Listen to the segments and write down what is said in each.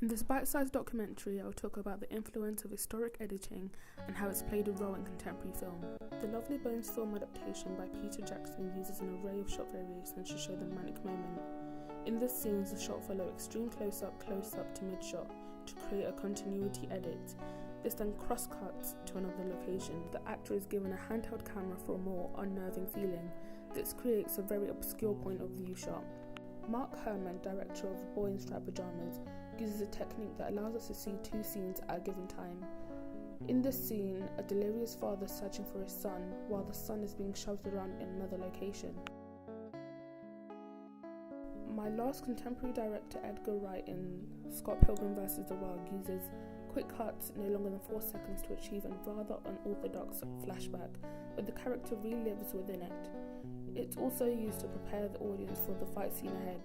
In this bite-sized documentary, I'll talk about the influence of historic editing and how it's played a role in contemporary film. The Lovely Bones film adaptation by Peter Jackson uses an array of shot variations to show the manic moment. In the scenes, the shot follow extreme close-up to mid-shot to create a continuity edit. This then cross-cuts to another location. The actor is given a handheld camera for a more unnerving feeling. This creates a very obscure point of view shot. Mark Herman, director of Boy in Striped Pajamas, uses a technique that allows us to see two scenes at a given time. In this scene, a delirious father is searching for his son while the son is being shoved around in another location. My last contemporary director, Edgar Wright, in Scott Pilgrim vs. the World, uses quick cuts no longer than 4 seconds to achieve a rather unorthodox flashback, where the character relives within it. It's also used to prepare the audience for the fight scene ahead.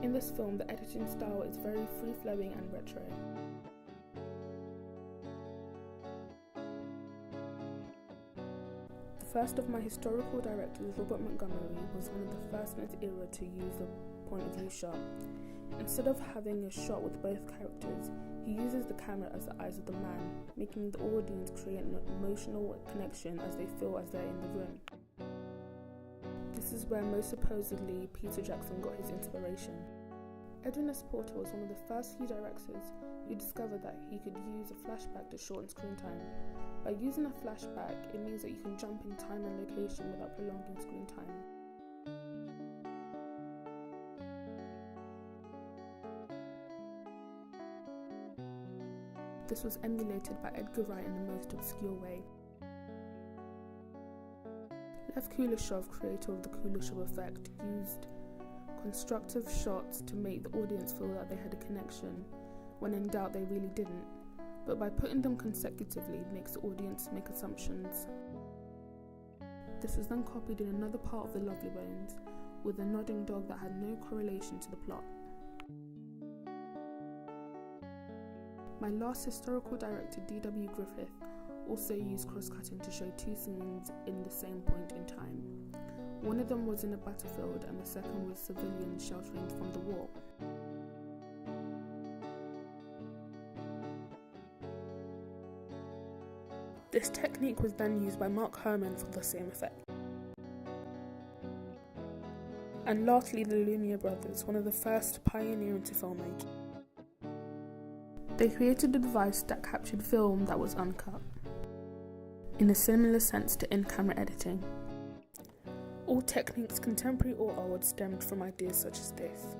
In this film, the editing style is very free-flowing and retro. The first of my historical directors, Robert Montgomery, was one of the first in his era to use the point of view shot. Instead of having a shot with both characters, he uses the camera as the eyes of the man, making the audience create an emotional connection as they feel as they're in the room. This is where most supposedly Peter Jackson got his inspiration. Edwin S. Porter was one of the first few directors who discovered that he could use a flashback to shorten screen time. By using a flashback, it means that you can jump in time and location without prolonging screen time. This was emulated by Edgar Wright in the most obscure way. Lev Kuleshov, creator of the Kuleshov effect, used constructive shots to make the audience feel that they had a connection. When in doubt, they really didn't. But by putting them consecutively, it makes the audience make assumptions. This was then copied in another part of The Lovely Bones, with a nodding dog that had no correlation to the plot. My last historical director, D.W. Griffith, also used cross-cutting to show two scenes in the same point in time. One of them was in a battlefield and the second was civilians sheltering from the war. This technique was then used by Mark Herman for the same effect. And lastly, the Lumiere brothers, one of the first to pioneer into filmmaking. They created a device that captured film that was uncut, in a similar sense to in-camera editing. All techniques, contemporary or old, stemmed from ideas such as this.